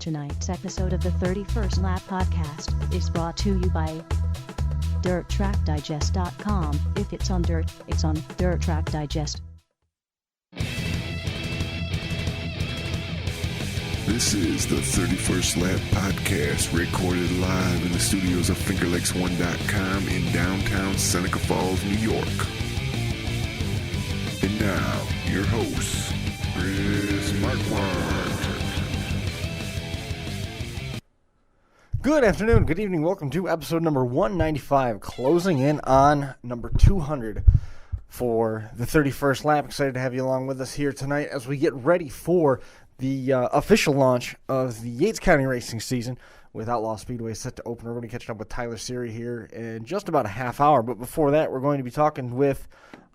Tonight's episode of the 31st Lap Podcast is brought to you by DirtTrackDigest.com. If it's on dirt, it's on Dirt Track Digest. This is the 31st Lap Podcast, recorded live in the studios of FingerLakes1.com in downtown Seneca Falls, New York. And now, your hosts, Chris Marquardt. Good afternoon, good evening, welcome to episode number 195, closing in on number 200 for the 31st lap. Excited to have you along with us here tonight as we get ready for the official launch of the Yates County racing season with Outlaw Speedway set to open. We're going to be catching up with Tyler Siri here in just about a half hour, but before that we're going to be talking with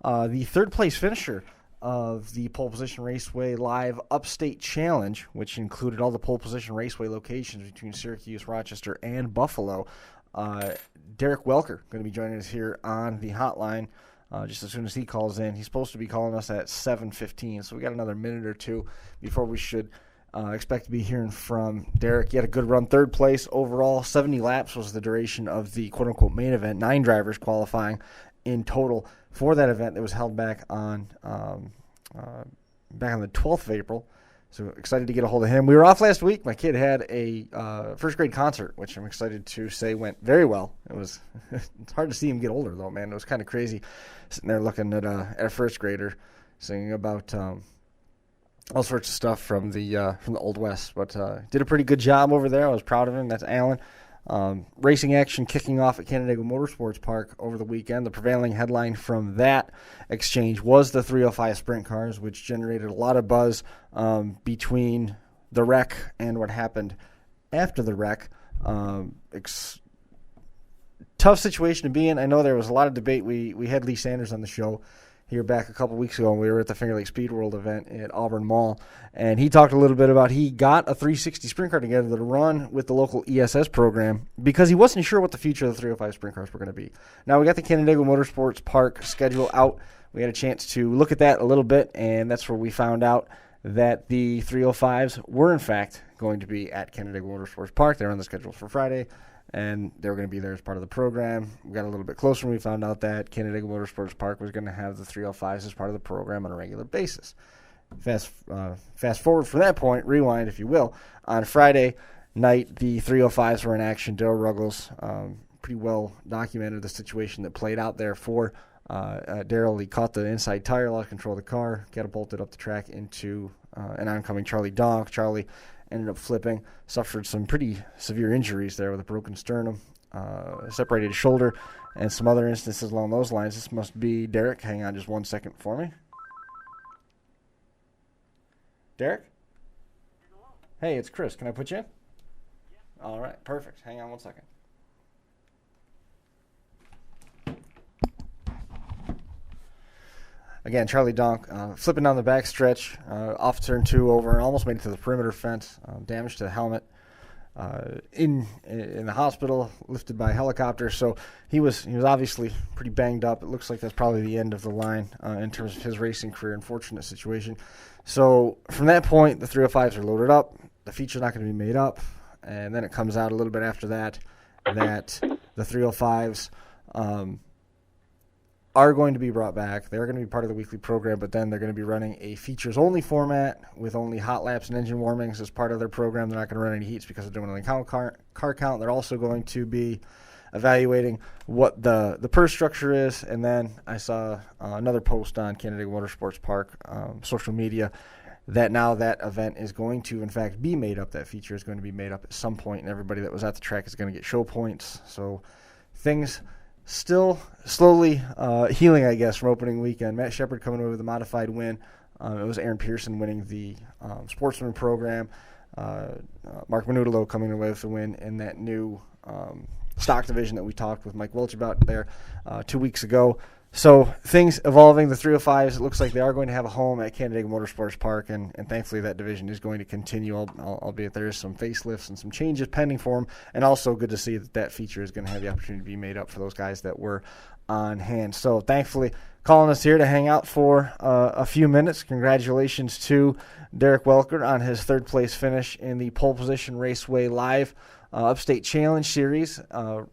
the third place finisher of the Pole Position Raceway Live Upstate Challenge, which included all the Pole Position Raceway locations between Syracuse, Rochester, and Buffalo. Derek Welker going to be joining us here on the hotline just as soon as he calls in. He's supposed to be calling us at 7:15, so we got another minute or two before we should expect to be hearing from Derek. He had a good run, third place overall. 70 laps was the duration of the quote-unquote main event, 9 drivers qualifying in total for that event that was held back on the 12th of April. So excited to get a hold of him. We were off last week. My kid had a first grade concert, which I'm excited to say went very well. It's hard to see him get older though, man. It was kind of crazy sitting there looking at a first grader singing about all sorts of stuff from the Old West. But did a pretty good job over there. I was proud of him. That's Alan. Racing action kicking off at Canandaigua Motorsports Park over the weekend. The prevailing headline from that exchange was the 305 sprint cars, which generated a lot of buzz between the wreck and what happened after the wreck. Tough situation to be in. I know there was a lot of debate. We had Lee Sanders on the show here back a couple weeks ago, and we were at the Finger Lakes Speed World event at Auburn Mall, and he talked a little bit about he got a 360 sprint car together to run with the local ESS program because he wasn't sure what the future of the 305 sprint cars were going to be. Now, we got the Canandaigua Motorsports Park schedule out. We had a chance to look at that a little bit, and that's where we found out that the 305s were, in fact, going to be at Canandaigua Motorsports Park. They're on the schedule for Friday, and they were going to be there as part of the program. We got a little bit closer and we found out that Canandaigua Motorsports Park was going to have the 305s as part of the program on a regular basis. Fast forward from that point, rewind if you will. On Friday night, the 305s were in action. Darryl Ruggles pretty well documented the situation that played out there for Darryl. He caught the inside tire, lost control of the car, catapulted up the track into an oncoming Charlie Donk. Charlie ended up flipping, suffered some pretty severe injuries there with a broken sternum, separated shoulder, and some other instances along those lines. This must be Derek. Hang on just 1 second for me. Derek? Hey, it's Chris. Can I put you in? Yeah. All right, perfect. Hang on 1 second. Again, Charlie Donk flipping down the back stretch, off turn 2 over, and almost made it to the perimeter fence. Damage to the helmet. In the hospital, lifted by helicopter. So he was obviously pretty banged up. It looks like that's probably the end of the line in terms of his racing career. Unfortunate situation. So from that point, the 305s are loaded up. The feature's not going to be made up, and then it comes out a little bit after that the 305s. Are going to be brought back. They're going to be part of the weekly program, but then they're going to be running a features-only format with only hot laps and engine warmings as part of their program. They're not going to run any heats because they're doing a car count. They're also going to be evaluating what the purse structure is, and then I saw another post on Canandaigua Motorsports Park social media that now that event is going to, in fact, be made up. That feature is going to be made up at some point, and everybody that was at the track is going to get show points. So things still slowly healing, I guess, from opening weekend. Matt Shepard coming away with a modified win. It was Aaron Pearson winning the Sportsman program. Mark Manutolo coming away with the win in that new stock division that we talked with Mike Welch about there 2 weeks ago. So things evolving. The 305s, it looks like they are going to have a home at Canandaigua Motorsports Park, and thankfully that division is going to continue, albeit there is some facelifts and some changes pending for them. And also good to see that feature is going to have the opportunity to be made up for those guys that were on hand. So thankfully, calling us here to hang out for a few minutes. Congratulations to Derek Welker on his third-place finish in the Pole Position Raceway Live Upstate Challenge Series,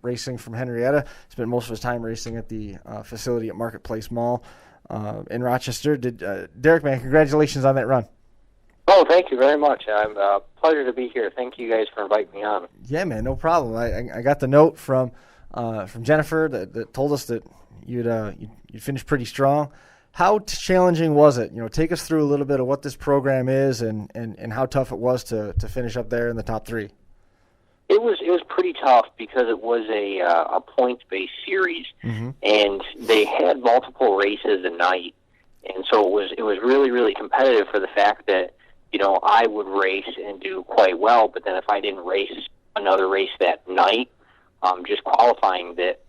racing from Henrietta. Spent most of his time racing at the facility at Marketplace Mall in Rochester. Derek, man, congratulations on that run. Oh, thank you very much. I'm pleasure to be here. Thank you guys for inviting me on. Yeah, man, no problem. I got the note from Jennifer that told us that you'd finished pretty strong. How challenging was it? Take us through a little bit of what this program is and how tough it was to finish up there in the top three. It was pretty tough because it was a points-based series, and they had multiple races a night, and so it was really, really competitive for the fact that I would race and do quite well, but then if I didn't race another race that night, just qualifying that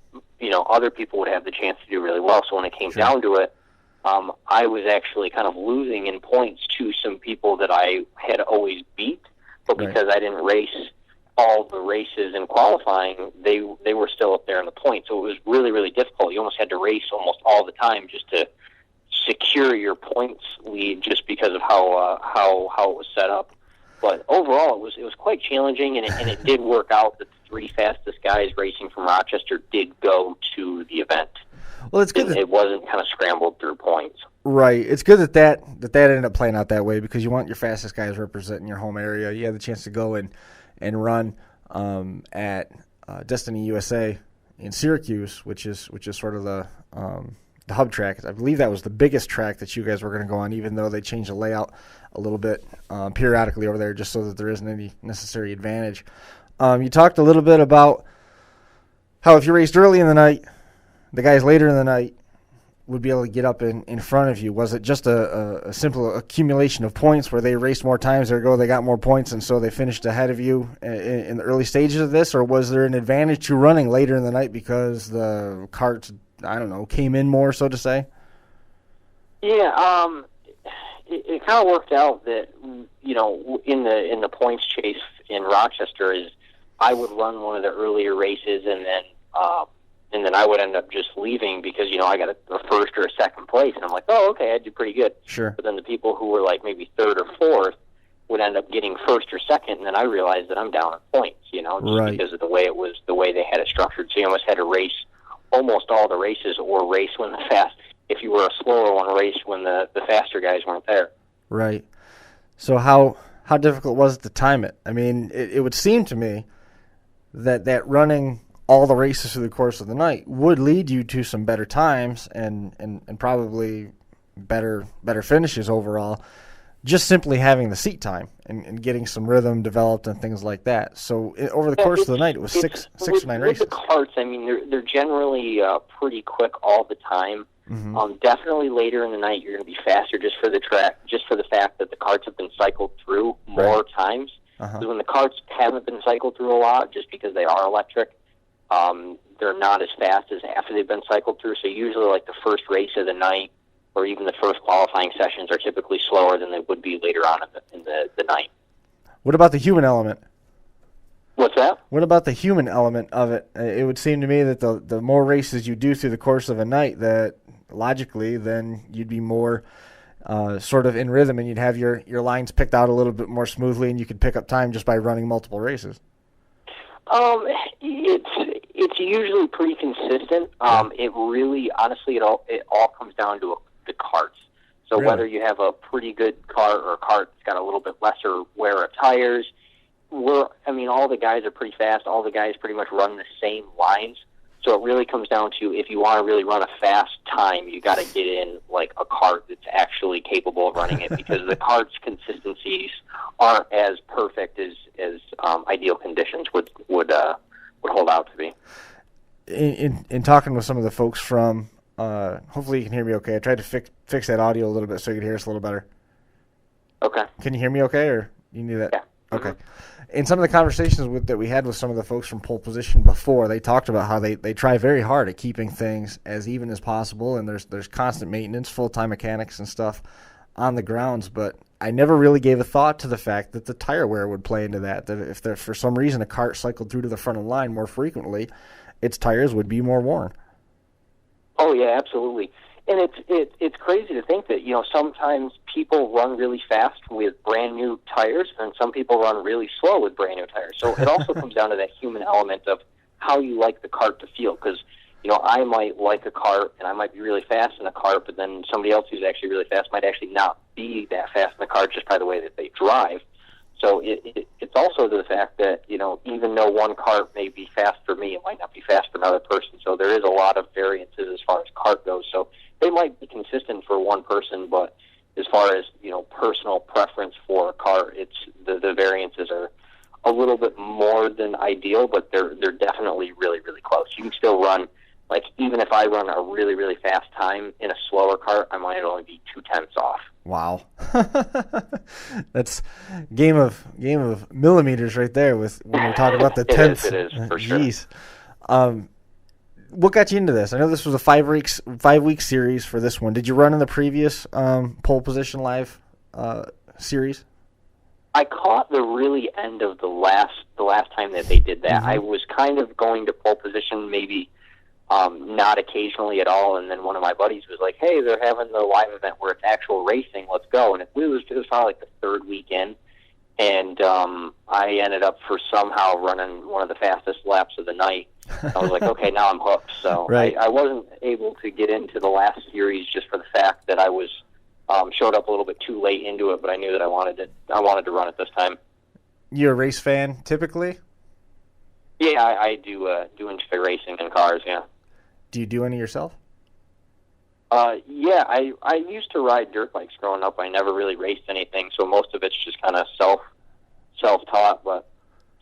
other people would have the chance to do really well. So when it came down to it, I was actually kind of losing in points to some people that I had always beat, but because I didn't race all the races in qualifying, they were still up there in the points. So it was really, really difficult. You almost had to race almost all the time just to secure your points lead, just because of how it was set up. But overall, it was quite challenging, and it did work out that the three fastest guys racing from Rochester did go to the event. Well, it's good. It wasn't kind of scrambled through points. Right. It's good that ended up playing out that way, because you want your fastest guys representing your home area. You had the chance to go and run at Destiny USA in Syracuse, which is sort of the hub track. I believe that was the biggest track that you guys were going to go on, even though they changed the layout a little bit periodically over there, just so that there isn't any necessary advantage. You talked a little bit about how if you raced early in the night, the guys later in the night would be able to get up in front of you. Was it just a simple accumulation of points where they raced more times, they got more points, and so they finished ahead of you in the early stages of this? Or was there an advantage to running later in the night because the carts, came in more, so to say? Yeah, it kind of worked out that, in the points chase in Rochester, is I would run one of the earlier races, and then I would end up just leaving because, I got a first or a second place. And I'm like, oh, okay, I did pretty good. Sure. But then the people who were like maybe third or fourth would end up getting first or second, and then I realized that I'm down at points, just because of the way they had it structured. So you almost had to race almost all the races, or race when if you were a slower one, race when the faster guys weren't there. Right. So how difficult was it to time it? I mean, it would seem to me that running all the races through the course of the night would lead you to some better times and probably better finishes overall, just simply having the seat time and getting some rhythm developed and things like that. So over the course of the night, it was six or nine races. With the carts, I mean, they're generally pretty quick all the time. Definitely later in the night, you're going to be faster just for the fact that the carts have been cycled through more times. Because when the carts haven't been cycled through a lot, just because they are electric, they're not as fast as after they've been cycled through. So usually, like the first race of the night, or even the first qualifying sessions, are typically slower than they would be later on in the night. What about the human element? What's that? What about the human element of it? It would seem to me that the more races you do through the course of a night, that logically then you'd be more sort of in rhythm, and you'd have your lines picked out a little bit more smoothly, and you could pick up time just by running multiple races. It's usually pretty consistent. It really, honestly, it all comes down to the carts. So whether you have a pretty good cart or a cart that's got a little bit lesser wear of tires, all the guys are pretty fast. All the guys pretty much run the same lines. So it really comes down to, if you want to really run a fast time, you got to get in like a cart that's actually capable of running it, because the cart's consistencies aren't as perfect as ideal conditions would hold out to be. In talking with some of the folks from, hopefully you can hear me okay. I tried to fix that audio a little bit so you could hear us a little better. Okay. Can you hear me okay, or you need that? Yeah. Okay. In some of the conversations that we had with some of the folks from Pole Position before, they talked about how they try very hard at keeping things as even as possible, and there's constant maintenance, full-time mechanics and stuff on the grounds, but I never really gave a thought to the fact that the tire wear would play into that if there, for some reason a cart cycled through to the front of the line more frequently, its tires would be more worn. Oh, yeah, absolutely. And it's crazy to think that, sometimes people run really fast with brand new tires, and some people run really slow with brand new tires. So it also comes down to that human element of how you like the cart to feel. Because, I might like a cart, and I might be really fast in a cart, but then somebody else who's actually really fast might actually not be that fast in the cart just by the way that they drive. So it's also the fact that, even though one cart may be fast for me, it might not be fast for another person. So there is a lot of variances as far as cart goes. So they might be consistent for one person, but as far as, personal preference for a car, it's the variances are a little bit more than ideal, but they're definitely really, really close. You can still run, like, even if I run a really, really fast time in a slower cart, I might only be 0.2 off. Wow. That's game of millimeters right there with when we talk about the tenths. It is, for sure. Jeez. What got you into this? I know this was a 5-week series for this one. Did you run in the previous Pole Position Live series? I caught the really end of the last time that they did that. Mm-hmm. I was kind of going to Pole Position, maybe not occasionally at all, and then one of my buddies was like, "Hey, they're having the live event where it's actual racing. Let's go!" And it was probably like the third weekend, and I ended up for somehow running one of the fastest laps of the night. I was like, okay, now I'm hooked. So right. I wasn't able to get into the last series just for the fact that I was showed up a little bit too late into it, but I knew that I wanted to run it this time. You a race fan typically? Yeah, I do enjoy racing in cars. Yeah. Do you do any yourself? Yeah, I used to ride dirt bikes growing up. I never really raced anything, so most of it's just kind of self-taught. But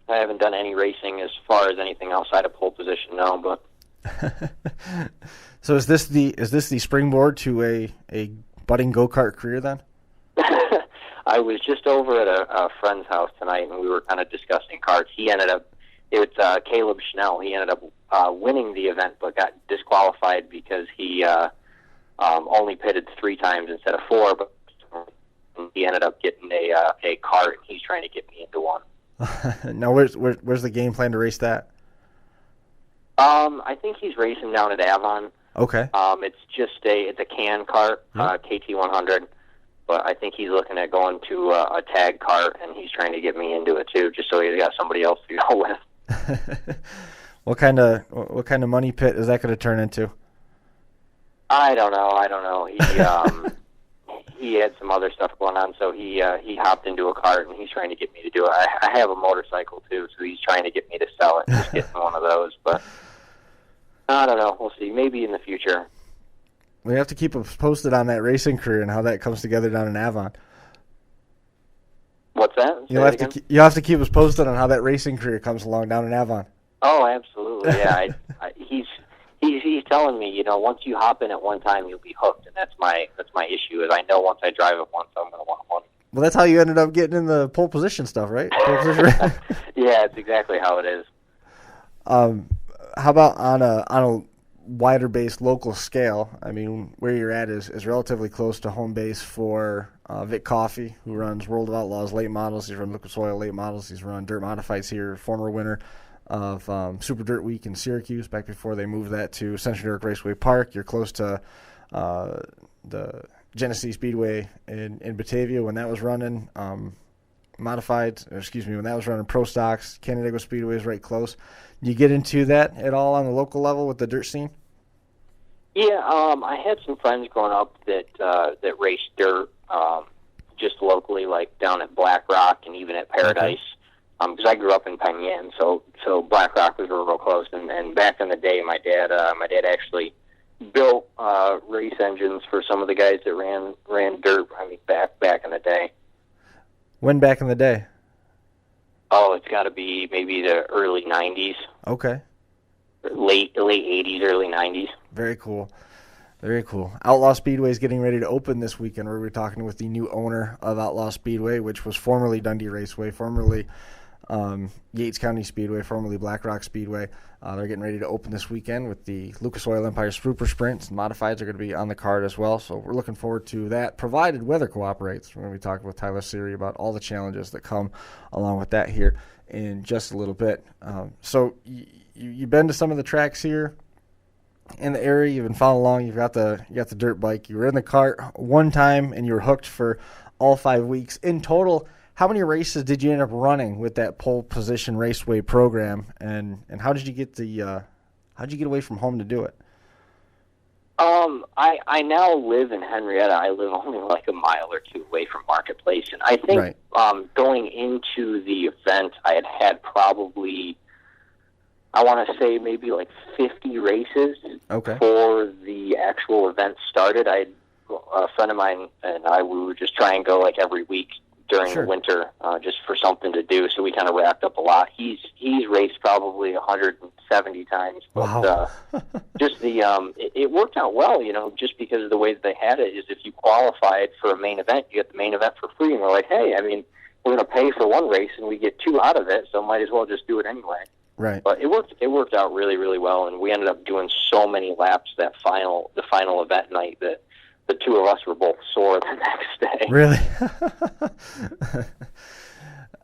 I haven't done any racing as far as anything outside of Pole Position now. But so is this the springboard to a budding go-kart career then? I was just over at a friend's house tonight, and we were kind of discussing karts. It's Caleb Schnell. He ended up winning the event, but got disqualified because he only pitted 3 times instead of 4. But he ended up getting a kart, and he's trying to get me into one. Now, where's the game plan to race that? I think he's racing down at Avon. Okay. It's a can kart, KT100. But I think he's looking at going to a tag kart, and he's trying to get me into it too, just so he's got somebody else to go with. What kind of money pit is that going to turn into? I don't know. He had some other stuff going on, so he hopped into a cart, and he's trying to get me to do it. I have a motorcycle too, so he's trying to get me to sell it and just get one of those. But I don't know. We'll see. Maybe in the future. We have to keep us posted on that racing career and how that comes together down in Avon. What's that? You'll have to keep us posted on how that racing career comes along down in Avon. Oh, absolutely. Yeah, he's telling me, once you hop in at one time, you'll be hooked, and that's my issue. Is I know once I drive it once, I'm going to want one. Well, that's how you ended up getting in the pole position stuff, right? Yeah, it's exactly how it is. How about on a wider based local scale? I mean, where you're at is relatively close to home base for Vic Coffey, who runs World of Outlaws late models. He's run Liquid Soil late models. He's run Dirt Modifieds here, former winner of Super Dirt Week in Syracuse back before they moved that to Central New York Raceway Park. You're close to the Genesee Speedway in Batavia when that was running when that was running Pro Stocks. Canandaigua Speedway is right close. Do you get into that at all on the local level with the dirt scene? Yeah, I had some friends growing up that raced dirt just locally, like down at Black Rock and even at Paradise. Because I grew up in Penn, so Black Rock was real close. And back in the day, my dad actually built race engines for some of the guys that ran dirt. I mean, back in the day. When back in the day? Oh, it's got to be maybe the early '90s. Okay. Late '80s, early '90s. Very cool. Very cool. Outlaw Speedway is getting ready to open this weekend. We're talking with the new owner of Outlaw Speedway, which was formerly Dundee Raceway, formerly Yates County Speedway, formerly Black Rock Speedway. They're getting ready to open this weekend with the Lucas Oil Empire Super Sprints. Modifieds are going to be on the card as well, so we're looking forward to that, provided weather cooperates. We're going to be talking with Tyler Siri about all the challenges that come along with that here in just a little bit. So you've been to some of the tracks here in the area. You've been following along. You got the dirt bike. You were in the cart one time, and you were hooked for all 5 weeks. In total, how many races did you end up running with that Pole Position Raceway program, and how did you get how'd you get away from home to do it? I now live in Henrietta. I live only like a mile or two away from Marketplace, and I think going into the event, I had probably, I want to say maybe like 50 races before the actual event started. A friend of mine and I, we would just try and go like every week during the winter, just for something to do. So we kind of racked up a lot. He's raced probably 170 times, but just it worked out well, just because of the way that they had it. Is if you qualified for a main event, you get the main event for free, and we're like, hey, I mean, we're going to pay for one race and we get 2 out of it, so might as well just do it anyway. Right. But it worked out really, really well, and we ended up doing so many laps the final event night that the 2 of us were both sore the next day. Really?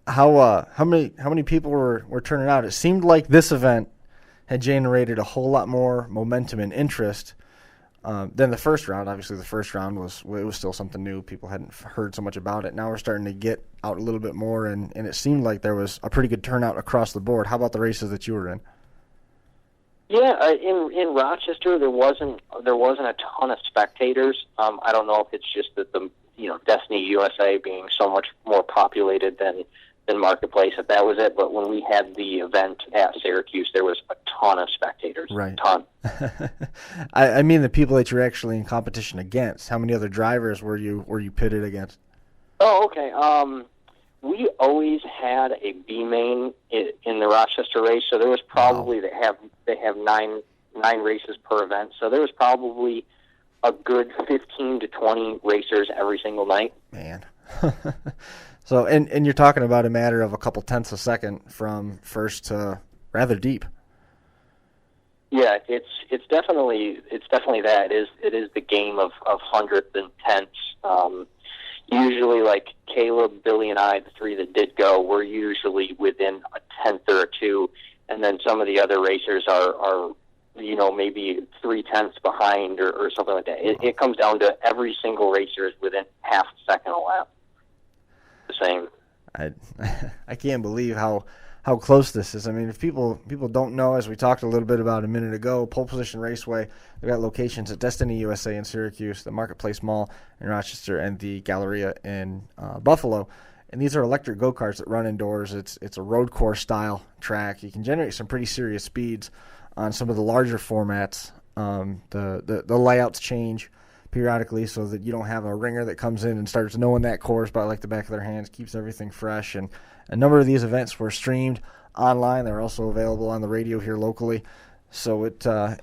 How many people were turning out? It seemed like this event had generated a whole lot more momentum and interest than the first round. Obviously, the first round was still something new. People hadn't heard so much about it. Now we're starting to get out a little bit more, and it seemed like there was a pretty good turnout across the board. How about the races that you were in? Yeah, in Rochester there wasn't a ton of spectators. I don't know if it's just that the Destiny USA being so much more populated than Marketplace, if that was it. But when we had the event at Syracuse, there was a ton of spectators. Right. A ton. I mean the people that you're actually in competition against. How many other drivers were you pitted against? Oh, okay. We always had a B main in the Rochester race, so there was probably they have nine races per event, so there was probably a good 15 to 20 racers every single night. Man. So and you're talking about a matter of a couple tenths a second from first to rather deep. Yeah, it's definitely that. It is the game of hundredths and tenths. Usually, like Caleb, Billy, and I, the 3 that did go, we're usually within a tenth or 2, and then some of the other racers are maybe 3/10 behind or something like that. It comes down to every single racer is within half a second a lap. The same. I can't believe how close this is. I mean, if people don't know, as we talked a little bit about a minute ago, Pole Position Raceway, they've got locations at Destiny USA in Syracuse, the Marketplace Mall in Rochester, and the Galleria in Buffalo. And these are electric go-karts that run indoors. It's a road course style track. You can generate some pretty serious speeds on some of the larger formats. The layouts change periodically so that you don't have a ringer that comes in and starts knowing that course by like the back of their hands, keeps everything fresh. And a number of these events were streamed online. They're also available on the radio here locally. So it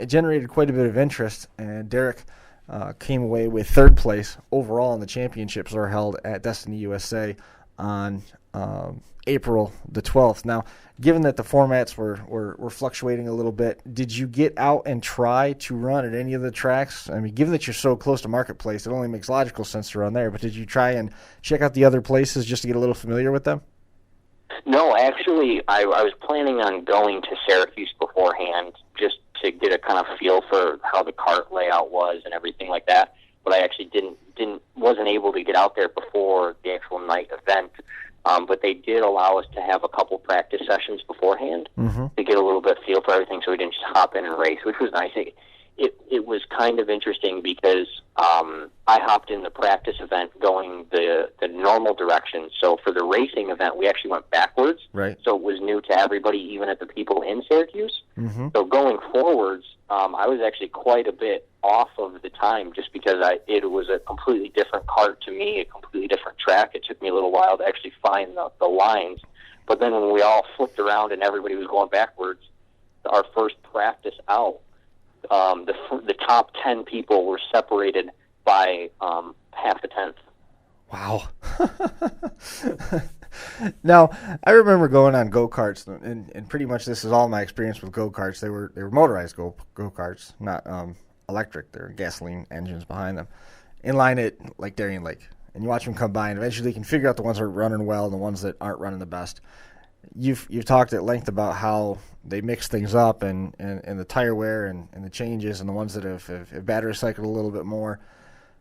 generated quite a bit of interest, and Derek came away with 3rd place overall in the championships that are held at Destiny USA on April the 12th. Now, given that the formats were fluctuating a little bit, did you get out and try to run at any of the tracks? I mean, given that you're so close to Marketplace, it only makes logical sense to run there, but did you try and check out the other places just to get a little familiar with them? No, actually, I was planning on going to Syracuse beforehand just to get a kind of feel for how the cart layout was and everything like that. But I actually wasn't able to get out there before the actual night event. But they did allow us to have a couple practice sessions beforehand to get a little bit of feel for everything, so we didn't just hop in and race, which was nice. It was kind of interesting because I hopped in the practice event going the normal direction. So for the racing event, we actually went backwards. Right. So it was new to everybody, even at the people in Syracuse. Mm-hmm. So going forwards, I was actually quite a bit off of the time just because it was a completely different cart to me, a completely different track. It took me a little while to actually find the lines. But then when we all flipped around and everybody was going backwards, our first practice out, the top 10 people were separated by half a tenth. Wow. Now, I remember going on go-karts, and pretty much this is all my experience with go-karts. They were motorized go-karts, not electric. They're gasoline engines behind them. In line at like Darien Lake. And you watch them come by, and eventually you can figure out the ones that are running well and the ones that aren't running the best. You've talked at length about how they mix things up and the tire wear and the changes and the ones that have battery cycled a little bit more,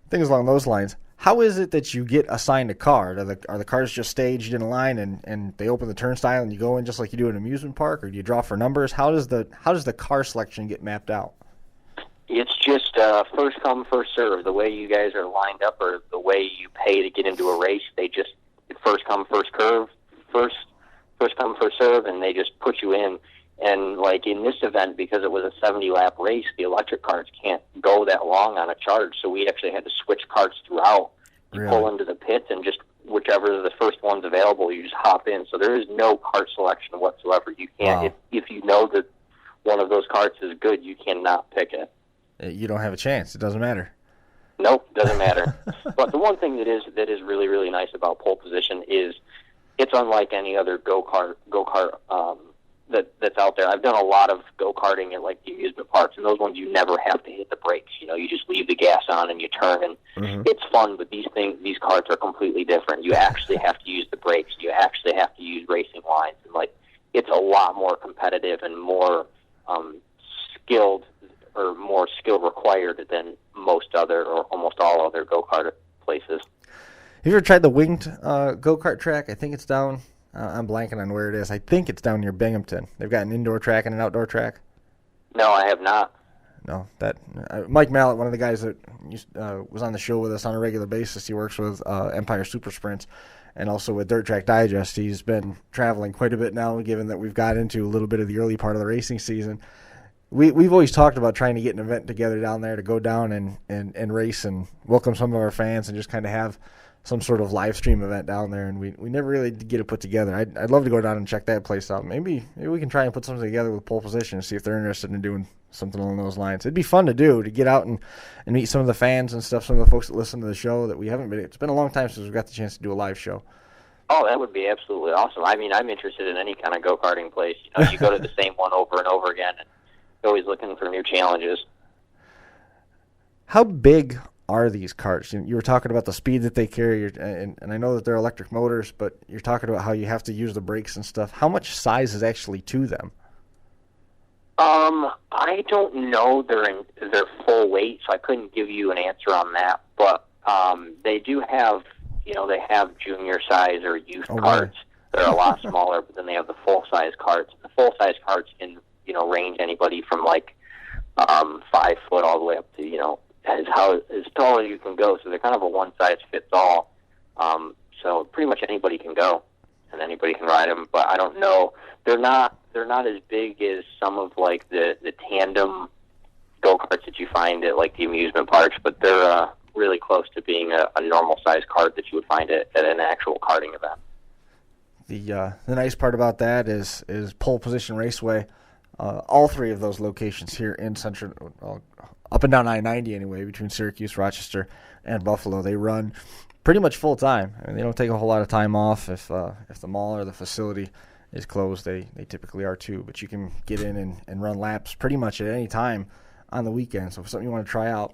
things along those lines. How is it that you get assigned a car? Are the cars just staged in a line and they open the turnstile and you go in just like you do in an amusement park, or do you draw for numbers? How does the car selection get mapped out? It's just first come, first serve. The way you guys are lined up, or the way you pay to get into a race, they just first come, first come, first serve, and they just put you in. And like in this event, because it was a 70-lap race, the electric carts can't go that long on a charge, so we actually had to switch carts throughout. You Really? pull into the pits, and just whichever is the first one's available, you just hop in. So there is no cart selection whatsoever. You can't. Wow. If you know that one of those carts is good, you cannot pick it. You don't have a chance. It doesn't matter. Nope, doesn't matter. But the one thing that is really, really nice about pole position is it's unlike any other go-kart that's out there. I've done a lot of go-karting at like the amusement parks, and those ones you never have to hit the brakes. You know, you just leave the gas on and you turn, and it's fun. But these carts are completely different. You actually have to use the brakes. You actually have to use racing lines, and like it's a lot more competitive and more skilled, or more skill required than most other or almost all other go-kart places. Have you ever tried the winged go-kart track? I think it's down. I'm blanking on where it is. I think it's down near Binghamton. They've got an indoor track and an outdoor track. No, I have not. No, that Mike Mallett, one of the guys that was on the show with us on a regular basis. He works with Empire Super Sprints and also with Dirt Track Digest. He's been traveling quite a bit now, given that we've got into a little bit of the early part of the racing season. We've always talked about trying to get an event together down there to go down and race and welcome some of our fans and just kind of have some sort of live stream event down there, and we never really did get it put together. I'd love to go down and check that place out. Maybe we can try and put something together with Pole Position and see if they're interested in doing something along those lines. It'd be fun to do, to get out and meet some of the fans and stuff, some of the folks that listen to the show that we haven't been. It's been a long time since we've got the chance to do a live show. Oh, that would be absolutely awesome. I mean, I'm interested in any kind of go-karting place. You know, you go to the same one over and over again, and you're always looking for new challenges. How big are these carts? You were talking about the speed that they carry, and I know that they're electric motors, but you're talking about how you have to use the brakes and stuff. How much size is actually to them? I don't know their full weight, so I couldn't give you an answer on that. But they do have, they have junior size or youth carts that are a lot smaller, but then they have the full size carts. The full size carts can, range anybody from like 5 foot all the way up to, as tall as you can go. So they're kind of a one size fits all. So pretty much anybody can go and anybody can ride them. But I don't know. They're not as big as some of like the tandem go-karts that you find at like the amusement parks, but they're really close to being a normal size kart that you would find at an actual karting event. The nice part about that is Pole Position Raceway. All three of those locations here in Central, up and down I-90 anyway, between Syracuse, Rochester, and Buffalo, they run pretty much full time. I mean, they don't take a whole lot of time off. If the mall or the facility is closed, they typically are too. But you can get in and run laps pretty much at any time on the weekend. So if something you want to try out,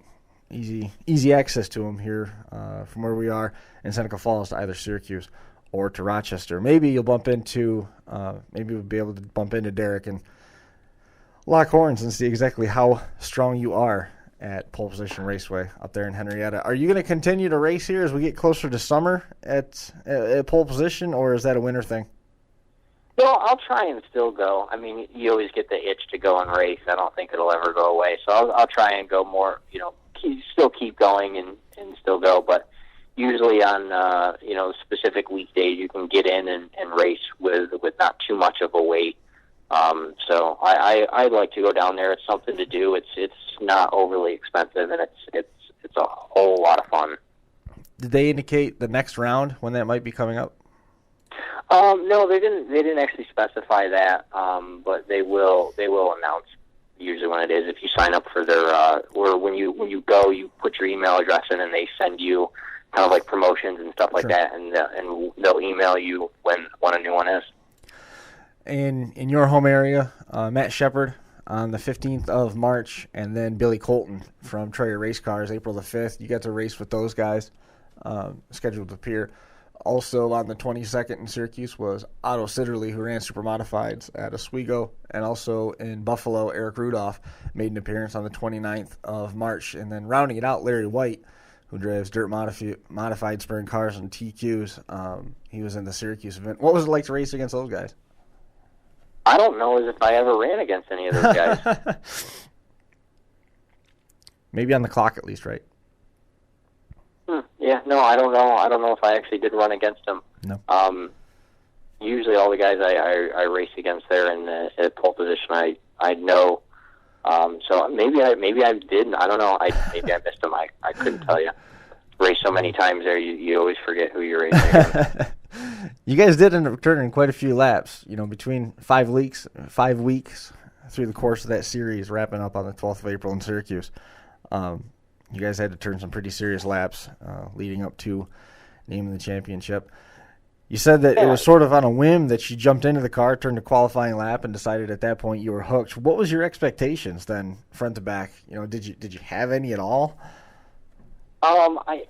easy access to them here from where we are in Seneca Falls to either Syracuse or to Rochester. Maybe you'll bump into, maybe we'll be able to bump into Derek and lock horns and see exactly how strong you are at Pole Position Raceway up there in Henrietta. Are you going to continue to race here as we get closer to summer at Pole Position, or is that a winter thing? No, I'll try and still go. I mean, you always get the itch to go and race. I don't think it'll ever go away. So I'll try and go more, still keep going and still go. But usually on, specific weekdays, you can get in and race with not too much of a wait. So I'd like to go down there. It's something to do. It's not overly expensive, and it's a whole lot of fun. Did they indicate the next round when that might be coming up? No, they didn't actually specify that. But they will announce usually when it is. If you sign up for their, or when you go, you put your email address in, and they send you kind of like promotions and stuff like Sure. that, and they'll email you when a new one is. In your home area, Matt Shepard on the 15th of March, and then Billy Colton from Troyer Race Cars, April the 5th. You got to race with those guys, scheduled to appear. Also on the 22nd in Syracuse was Otto Sitterly, who ran Super Modifieds at Oswego, and also in Buffalo, Eric Rudolph made an appearance on the 29th of March. And then rounding it out, Larry White, who drives dirt modified sprint cars and TQs. He was in the Syracuse event. What was it like to race against those guys? I don't know as if I ever ran against any of those guys. Maybe on the clock at least, right? Yeah, no, I don't know. I don't know if I actually did run against them. No. Usually all the guys I race against there at pole position, I know. So maybe I didn't. I don't know. Maybe I missed them. I couldn't tell you. Race so many times there, you always forget who you're racing against. You guys did end up turning quite a few laps, between 5 weeks through the course of that series, wrapping up on the 12th of April in Syracuse. You guys had to turn some pretty serious laps leading up to naming the championship. You said that it was sort of on a whim that you jumped into the car, turned a qualifying lap, and decided at that point you were hooked. What was your expectations then, front to back? Did you have any at all? I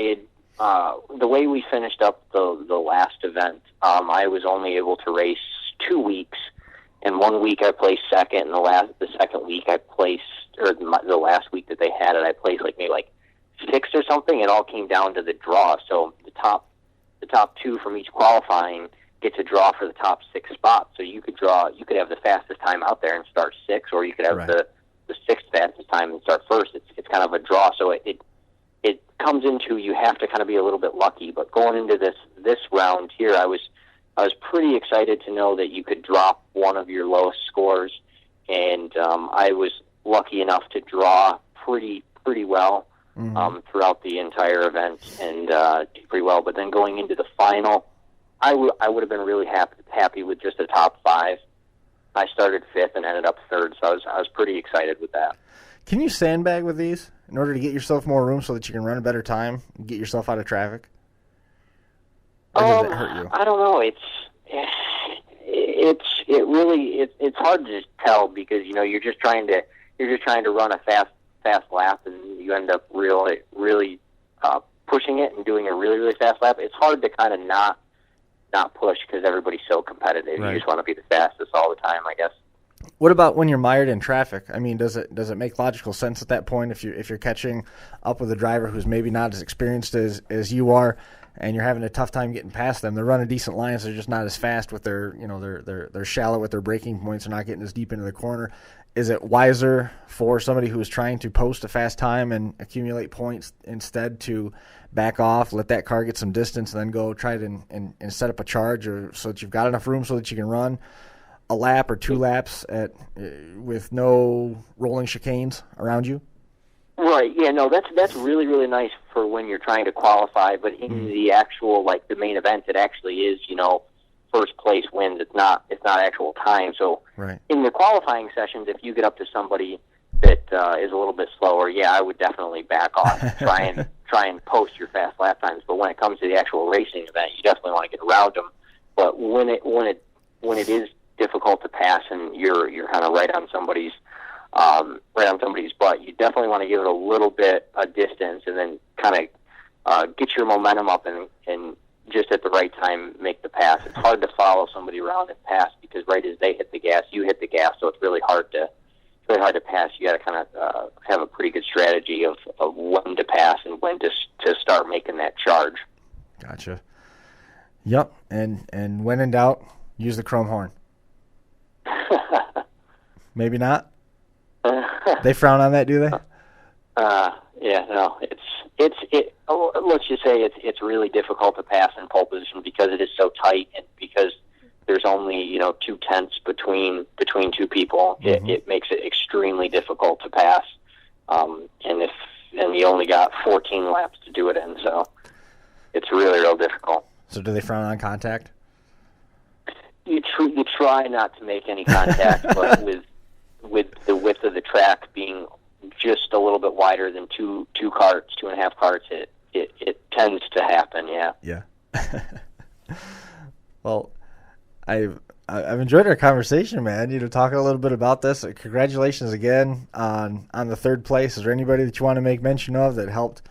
had the way we finished up the last event. I was only able to race 2 weeks, and 1 week I placed second, and the second week I placed, or the last week that they had it, I placed maybe sixth or something. It all came down to the draw. So the top two from each qualifying gets a draw for the top 6 spots. So you could have the fastest time out there and start 6th, or you could have the 6th fastest time and start first. It's kind of a draw. So it comes into, you have to kind of be a little bit lucky. But going into this round here, I was pretty excited to know that you could drop one of your lowest scores, and I was lucky enough to draw pretty well throughout the entire event and did pretty well. But then going into the final, I would have been really happy with just a top 5. I started 5th and ended up 3rd, so I was pretty excited with that. Can you sandbag with these in order to get yourself more room so that you can run a better time and get yourself out of traffic? Or does it hurt you? I don't know. It's hard to just tell because you're just trying to run a fast lap, and you end up really pushing it and doing a really, really fast lap. It's hard to kind of not push because everybody's so competitive. Right. You just want to be the fastest all the time, I guess. What about when you're mired in traffic? I mean, does it make logical sense at that point if you're catching up with a driver who's maybe not as experienced as you are, and you're having a tough time getting past them? They're running decent lines. They're just not as fast with they're shallow with their braking points. They're not getting as deep into the corner. Is it wiser for somebody who is trying to post a fast time and accumulate points instead to back off, let that car get some distance, and then go try to and set up a charge, or so that you've got enough room so that you can run a lap or 2 laps with no rolling chicanes around you? Right. Yeah. No. That's really, really nice for when you're trying to qualify. But in the actual the main event, it actually is first place wins. It's not actual time. So in the qualifying sessions, if you get up to somebody that is a little bit slower, I would definitely back off. try and post your fast lap times. But when it comes to the actual racing event, you definitely want to get around them. But when it is difficult to pass and you're kind of right on somebody's butt, you definitely want to give it a little bit of distance and then kind of get your momentum up and just at the right time make the pass. It's hard to follow somebody around and pass because right as they hit the gas, you hit the gas, so it's really hard to pass. You got to kind of have a pretty good strategy of when to pass and when to start making that charge. Gotcha. Yep, and when in doubt, use the chrome horn. Maybe not. They frown on that, do they? No. Let's just say it's really difficult to pass in pole position because it is so tight and because there's only 0.2 between 2 people. It makes it extremely difficult to pass. And you only got 14 laps to do it in, so it's really real difficult. So do they frown on contact? You try not to make any contact, but with the width of the track being just a little bit wider than two carts, 2.5 carts, it tends to happen. Yeah. Yeah. Well, I've enjoyed our conversation, man. Talking a little bit about this. Congratulations again on the third place. Is there anybody that you want to make mention of that helped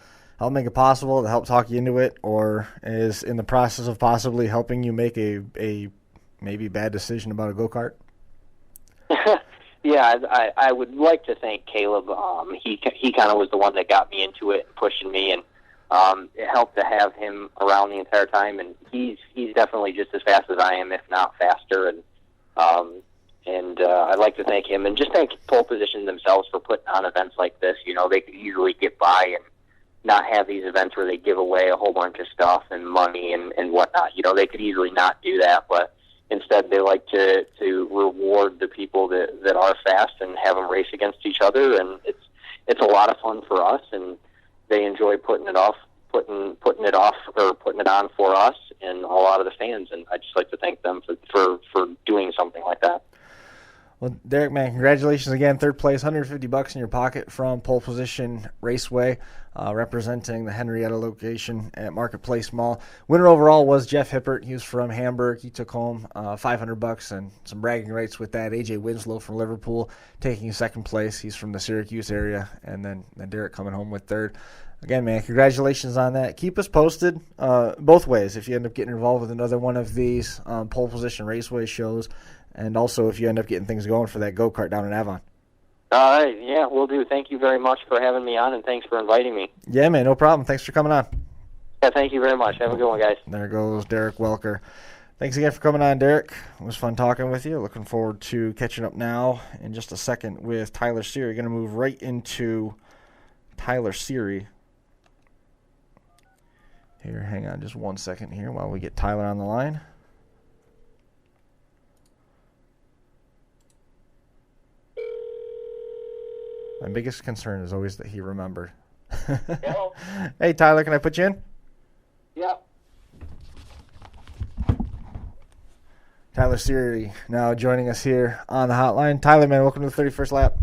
make it possible, that helped talk you into it, or is in the process of possibly helping you make a maybe bad decision about a go-kart? Yeah, I would like to thank Caleb. He kind of was the one that got me into it, pushing me, and it helped to have him around the entire time. And he's definitely just as fast as I am, if not faster. And I'd like to thank him, and just thank Pole Position themselves for putting on events like this. They could easily get by and not have these events where they give away a whole bunch of stuff and money and whatnot. They could easily not do that, but instead, they like to reward the people that are fast and have them race against each other, and it's a lot of fun for us, and they enjoy putting it on for us and a lot of the fans, and I just like to thank them for doing something like that. Well, Derek, man, congratulations again. Third place, $150 in your pocket from Pole Position Raceway, representing the Henrietta location at Marketplace Mall. Winner overall was Jeff Hippert. He was from Hamburg. He took home $500 and some bragging rights with that. AJ Winslow from Liverpool taking second place. He's from the Syracuse area. And then Derek coming home with third. Again, man, congratulations on that. Keep us posted both ways if you end up getting involved with another one of these Pole Position Raceway shows. And also if you end up getting things going for that go-kart down in Avon. All right, yeah, will do. Thank you very much for having me on, and thanks for inviting me. Yeah, man, no problem. Thanks for coming on. Yeah, thank you very much. Have a good one, guys. There goes Derek Welker. Thanks again for coming on, Derek. It was fun talking with you. Looking forward to catching up now in just a second with Tyler Siri. Going to move right into Tyler Siri. Here, hang on just 1 second here while we get Tyler on the line. My biggest concern is always that he remembered. Hello? Hey, Tyler, can I put you in? Yeah. Tyler Siri now joining us here on the hotline. Tyler, man, welcome to the 31st lap.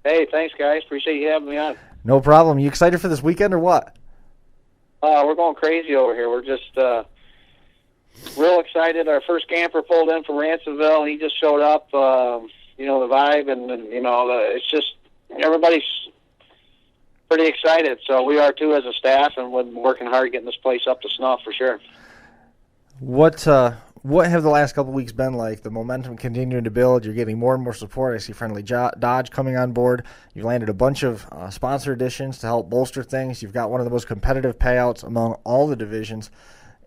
Hey, thanks, guys. Appreciate you having me on. No problem. You excited for this weekend or what? We're going crazy over here. We're just real excited. Our first camper pulled in from Ransomville. He just showed up. The vibe, and it's just everybody's pretty excited. So we are too as a staff, and we're working hard getting this place up to snuff for sure. What have the last couple of weeks been like? The momentum continuing to build. You're getting more and more support. I see Friendly Dodge coming on board. You've landed a bunch of sponsor additions to help bolster things. You've got one of the most competitive payouts among all the divisions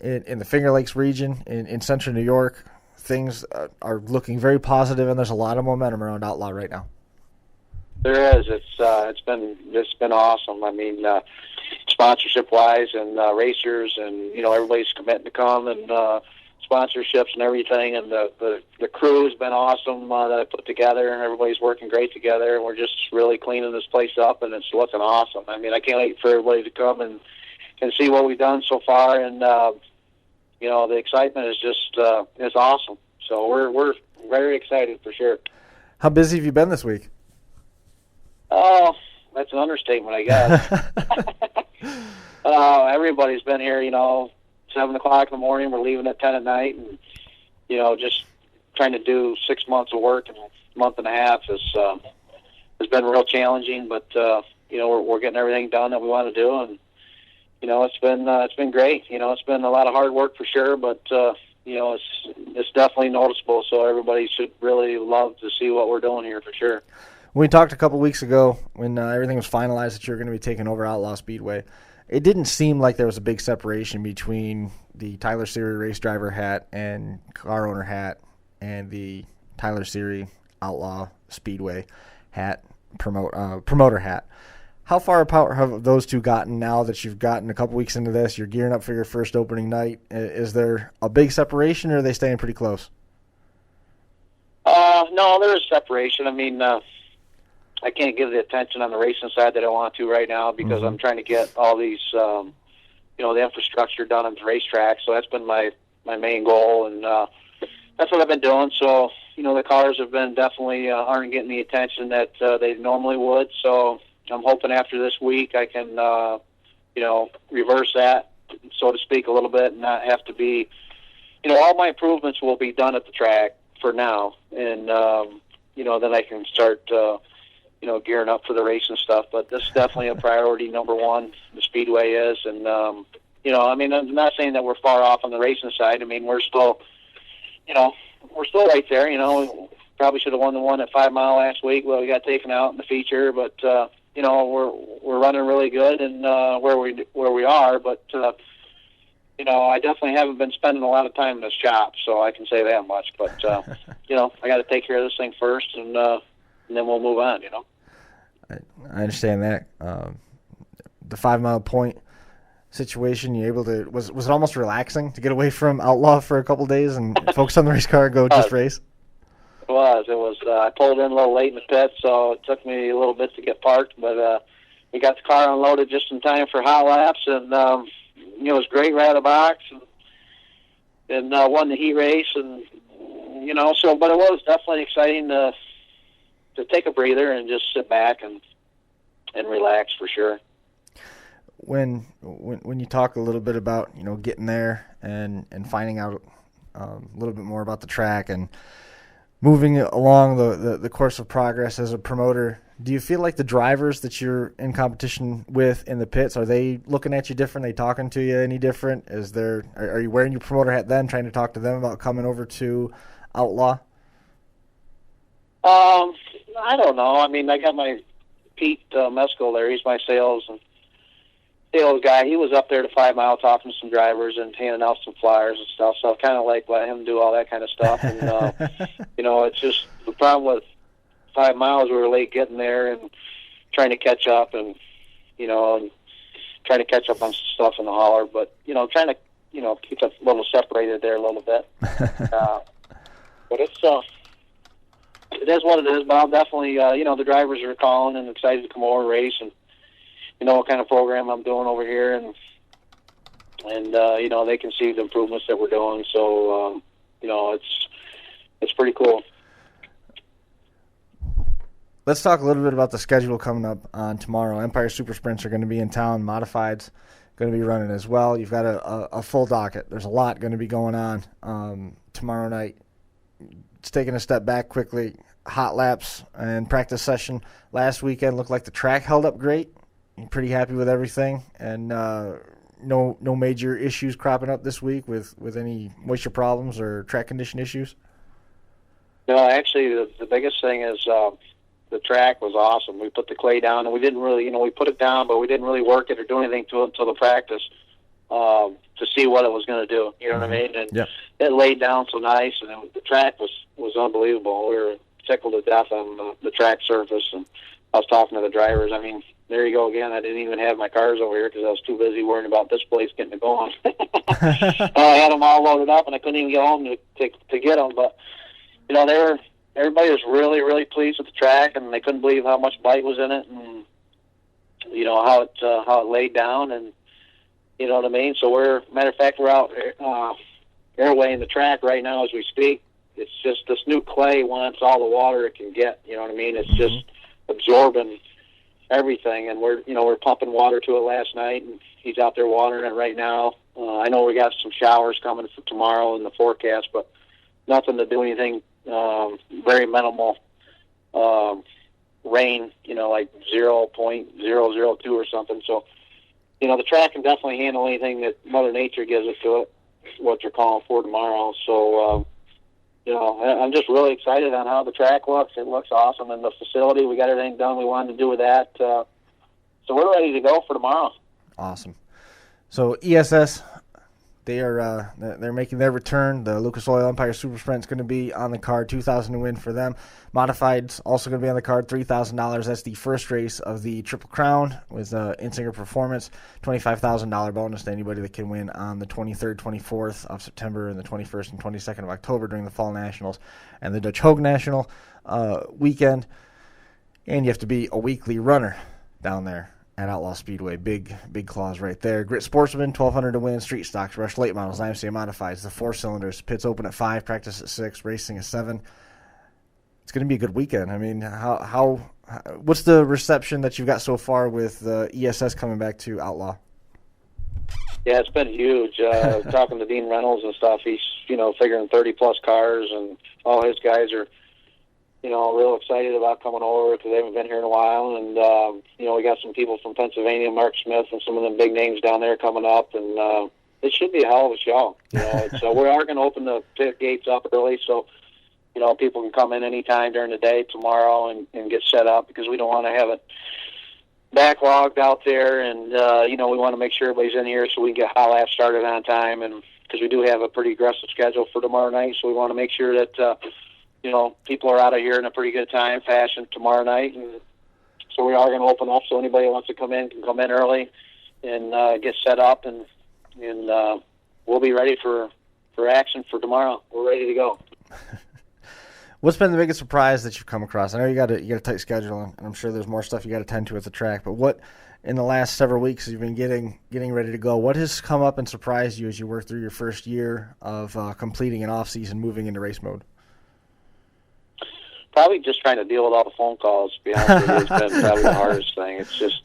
in the Finger Lakes region in central New York. Things are looking very positive, and there's a lot of momentum around Outlaw right now. There is. It's been awesome. I mean, sponsorship wise and racers, and everybody's committing to come, and sponsorships and everything. And the crew has been awesome that I put together, and everybody's working great together. And we're just really cleaning this place up, and it's looking awesome. I mean, I can't wait for everybody to come and see what we've done so far. And the excitement is just it's awesome. So we're very excited for sure. How busy have you been this week? Oh, that's an understatement, I guess. Everybody's been here, 7 o'clock in the morning. We're leaving at 10 at night, and just trying to do 6 months of work in a month and a half has been real challenging. But we're getting everything done that we want to do, and it's been great. It's been a lot of hard work for sure, but it's definitely noticeable. So everybody should really love to see what we're doing here for sure. We talked a couple weeks ago when everything was finalized that you were going to be taking over Outlaw Speedway. It didn't seem like there was a big separation between the Tyler Siri race driver hat and car owner hat and the Tyler Siri Outlaw Speedway hat, promoter hat. How far apart have those two gotten now that you've gotten a couple weeks into this? You're gearing up for your first opening night. Is there a big separation, or are they staying pretty close? No, there is separation. I mean, I can't give the attention on the racing side that I want to right now because I'm trying to get all these, the infrastructure done on the racetrack. So that's been my main goal, and that's what I've been doing. So, the cars have been definitely aren't getting the attention that they normally would. So I'm hoping after this week I can, reverse that, so to speak, a little bit, and not have to be, all my improvements will be done at the track for now, and then I can start, gearing up for the race and stuff. But this is definitely a priority number one. The Speedway is, and I'm not saying that we're far off on the racing side. I mean, we're still right there. Probably should have won the one at 5 Mile last week. Well, we got taken out in the feature, but we're running really good and where we are. But I definitely haven't been spending a lot of time in this shop, so I can say that much. But I got to take care of this thing first, and then we'll move on. I understand that. The 5 Mile point situation, you able to was it almost relaxing to get away from Outlaw for a couple of days and focus on the race car and go just race? It was. I pulled in a little late in the pit, so it took me a little bit to get parked, but we got the car unloaded just in time for hot laps, and it was great right out of the box, and won the heat race, and but it was definitely exciting to take a breather and just sit back and relax for sure. When you talk a little bit about getting there and finding out a little bit more about the track and moving along the course of progress as a promoter, do you feel like the drivers that you're in competition with in the pits, are they looking at you different? Are they talking to you any different? Are you wearing your promoter hat then, trying to talk to them about coming over to Outlaw? I don't know. I mean, I got my Pete Mescal there. He's my sales guy. He was up there to 5 Mile talking to some drivers and handing out some flyers and stuff. So I kind of let him do all that kind of stuff. And it's just the problem with 5 Miles. We were late getting there and trying to catch up, and trying to catch up on stuff in the holler. But trying to keep it a little separated there a little bit. But it is what it is. But I'll definitely the drivers are calling and excited to come over and race, and what kind of program I'm doing over here, and they can see the improvements that we're doing. So it's pretty cool. Let's talk a little bit about the schedule coming up on tomorrow. Empire Super Sprints are going to be in town. Modified's going to be running as well. You've got a full docket. There's a lot going to be going on tomorrow night. It's taking a step back quickly. Hot laps and practice session last weekend looked like the track held up great. I'm pretty happy with everything, and no major issues cropping up this week with any moisture problems or track condition issues. No, actually, the biggest thing is the track was awesome. We put the clay down, and we didn't really, we put it down, but we didn't really work it or do anything to it until the practice to see what it was going to do. You know what I mean? And it laid down so nice, and the track was unbelievable. We were tickled to death on the track surface, and I was talking to the drivers. I mean, there you go again. I didn't even have my cars over here because I was too busy worrying about this place getting it going. I had them all loaded up, and I couldn't even get home to get them. But everybody was really, really pleased with the track, and they couldn't believe how much bite was in it, and how it laid down, and you know what I mean. So matter of fact, we're out airwaying the track right now as we speak. It's just this new clay wants all the water it can get. You know what I mean? It's just absorbing everything, and we're pumping water to it last night, and he's out there watering it right now. I know we got some showers coming for tomorrow in the forecast, but nothing to do anything. Very minimal rain, like 0.002 or something. So, the track can definitely handle anything that Mother Nature gives it to it, what they're calling for tomorrow. So, I'm just really excited on how the track looks. It looks awesome. And the facility, we got everything done we wanted to do with that. So we're ready to go for tomorrow. Awesome. So ESS, they're making their return. The Lucas Oil Empire Super Sprint is going to be on the card, $2,000 to win for them. Modified's also going to be on the card, $3,000. That's the first race of the Triple Crown with Insinger Performance, $25,000 bonus to anybody that can win on the 23rd, 24th of September and the 21st and 22nd of October during the Fall Nationals and the Dutch Hogue National weekend. And you have to be a weekly runner down there at Outlaw Speedway. Big clause right there. Grit Sportsman, $1,200 to win. Street Stocks, Rush Late Models, IMCA Modifieds, the 4 cylinders. Pits open at 5, practice at 6, racing at 7. it's going to be a good weekend. I mean, what's the reception that you've got so far with ESS coming back to Outlaw? Yeah, it's been huge. Talking to Dean Reynolds and stuff, he's, figuring 30-plus cars, and all his guys are, real excited about coming over because they haven't been here in a while. And, we got some people from Pennsylvania, Mark Smith, and some of them big names down there coming up. And it should be a hell of a show. So we are going to open the pit gates up early so, people can come in any time during the day tomorrow and get set up because we don't want to have it backlogged out there. And, we want to make sure everybody's in here so we can get hot lap started on time. And because we do have a pretty aggressive schedule for tomorrow night, so we want to make sure that, people are out of here in a pretty good time fashion tomorrow night. And so we are going to open up so anybody who wants to come in can come in early and get set up, and we'll be ready for action for tomorrow. We're ready to go. What's been the biggest surprise that you've come across? I know you got a tight schedule, and I'm sure there's more stuff you got to tend to at the track. But what, in the last several weeks, you've been getting ready to go? What has come up and surprised you as you work through your first year of completing an off season, moving into race mode? Probably just trying to deal with all the phone calls. To be honest with you, it's been probably the hardest thing. It's just,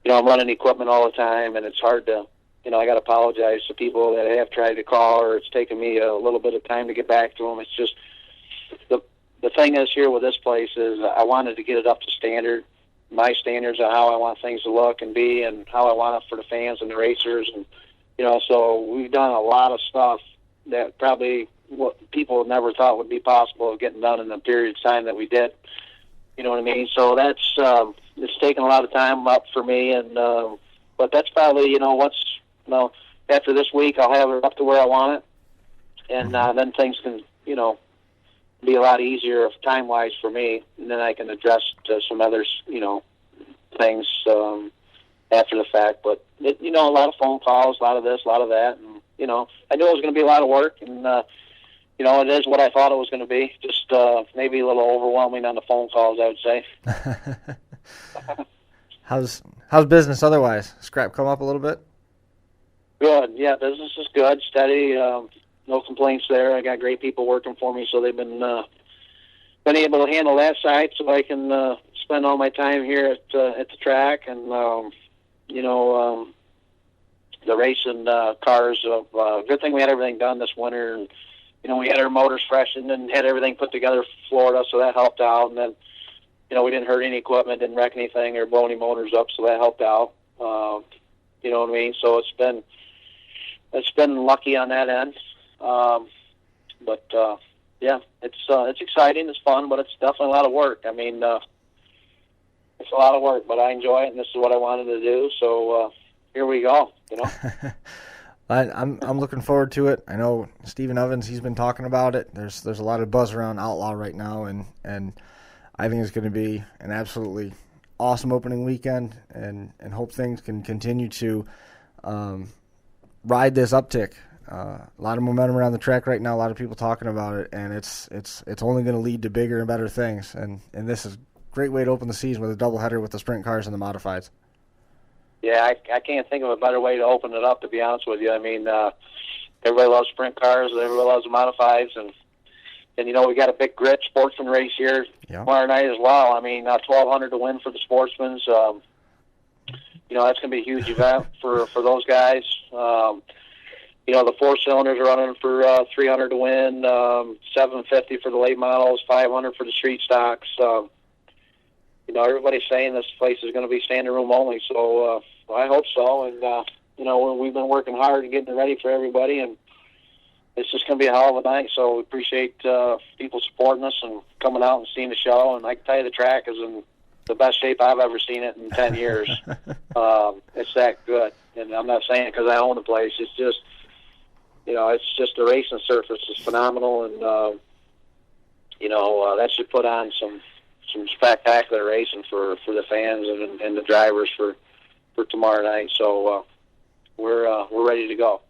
I'm running equipment all the time, and it's hard to, I got to apologize to people that have tried to call, or it's taken me a little bit of time to get back to them. It's just the thing is here with this place is I wanted to get it up to standard, my standards on how I want things to look and be, and how I want it for the fans and the racers, and so we've done a lot of stuff that probably what people never thought would be possible of getting done in the period of time that we did. You know what I mean? So that's it's taken a lot of time up for me, and but that's probably after this week I'll have it up to where I want it, and then things can be a lot easier time wise for me, and then I can address some other things after the fact. But a lot of phone calls, a lot of this, a lot of that, and I knew it was going to be a lot of work, and it is what I thought it was going to be. Just maybe a little overwhelming on the phone calls, I would say. How's business otherwise? Scrap come up a little bit? Good. Yeah, business is good, steady. No complaints there. I got great people working for me, so they've been able to handle that side, so I can spend all my time here at the track, and the racing cars. Good thing we had everything done this winter, and we had our motors freshened and had everything put together for Florida, so that helped out. And then we didn't hurt any equipment, didn't wreck anything or blow any motors up, so that helped out. You know what I mean? So it's been lucky on that end. But it's exciting, it's fun, but it's definitely a lot of work. I mean, it's a lot of work, but I enjoy it, and this is what I wanted to do. So here we go. I'm looking forward to it. I know Stephen Evans, he's been talking about it. There's a lot of buzz around Outlaw right now, and I think it's going to be an absolutely awesome opening weekend, and hope things can continue to ride this uptick. A lot of momentum around the track right now, a lot of people talking about it, and it's only going to lead to bigger and better things. And this is a great way to open the season with a doubleheader with the sprint cars and the modifieds. Yeah, I can't think of a better way to open it up, to be honest with you. I mean, everybody loves sprint cars, everybody loves the modifieds, and we got a big grit sportsman race here tomorrow night as well. I mean, 1,200 to win for the sportsmen. That's going to be a huge event for those guys. The four cylinders are running for 300 to win, 750 for the late models, 500 for the street stocks. Everybody's saying this place is going to be standing room only, so I hope so. And we've been working hard and getting it ready for everybody, and it's just going to be a hell of a night. So we appreciate people supporting us and coming out and seeing the show. And I can tell you, the track is in the best shape I've ever seen it in 10 years. It's that good, and I'm not saying it because I own the place. It's just it's just the racing surface is phenomenal, and that should put on some spectacular racing for the fans and the drivers for tomorrow night. So we're ready to go.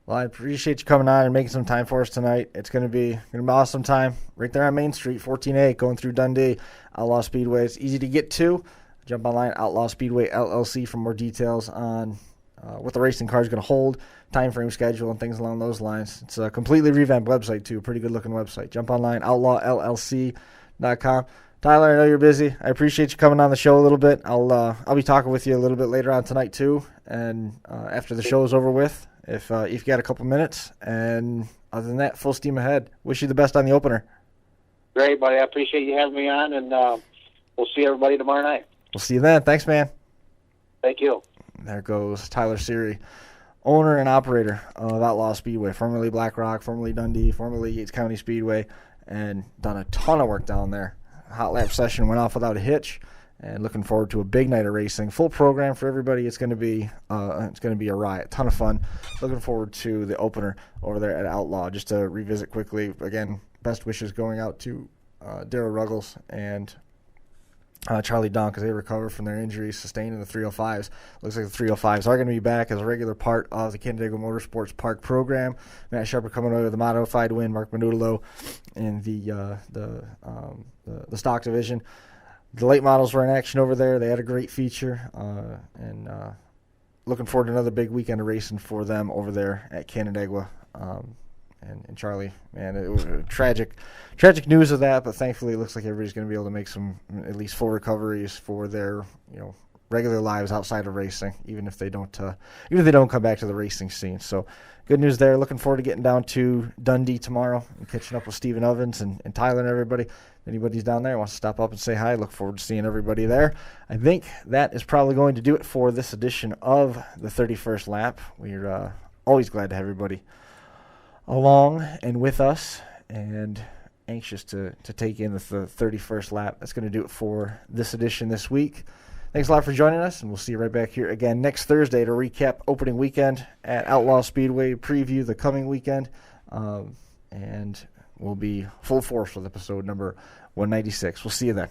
Well, I appreciate you coming on and making some time for us tonight. It's going to be an awesome time right there on Main Street, 14A, going through Dundee, Outlaw Speedway. It's easy to get to. Jump online, Outlaw Speedway LLC, for more details on what the racing car is going to hold, time frame schedule, and things along those lines. It's a completely revamped website, too. Pretty good-looking website. Jump online, outlawllc.com. Tyler, I know you're busy. I appreciate you coming on the show a little bit. I'll be talking with you a little bit later on tonight, too, and after the show is over with, if you got a couple minutes. And other than that, full steam ahead. Wish you the best on the opener. Great, buddy. I appreciate you having me on, and we'll see everybody tomorrow night. We'll see you then. Thanks, man. Thank you. There goes Tyler Siri, owner and operator of Outlaw Speedway, formerly Black Rock, formerly Dundee, formerly Yates County Speedway, and done a ton of work down there. Hot lap session went off without a hitch, and looking forward to a big night of racing. Full program for everybody. It's going to be a riot. Ton of fun. Looking forward to the opener over there at Outlaw. Just to revisit quickly, again, best wishes going out to Darryl Ruggles and Charlie Dunk as they recover from their injuries sustained in the 305s. Looks like the 305s are going to be back as a regular part of the Canandaigua Motorsports Park program. Matt Sharper coming over with a modified win. Mark Manutolo in the stock division. The late models were in action over there. They had a great feature, and looking forward to another big weekend of racing for them over there at Canandaigua. And Charlie, man, it was tragic news of that, but thankfully it looks like everybody's going to be able to make some at least full recoveries for their regular lives outside of racing, even if they don't come back to the racing scene. So good news there. Looking forward to getting down to Dundee tomorrow and catching up with Stephen Ovens and Tyler and everybody. If anybody's down there wants to stop up and say hi, look forward to seeing everybody there. I think that is probably going to do it for this edition of the 31st Lap. We're always glad to have everybody along and with us, and anxious to take in the 31st lap. That's going to do it for this edition this week. Thanks a lot for joining us, and we'll see you right back here again next Thursday to recap opening weekend at Outlaw Speedway, preview the coming weekend, and we'll be full force with episode number 196. We'll see you then.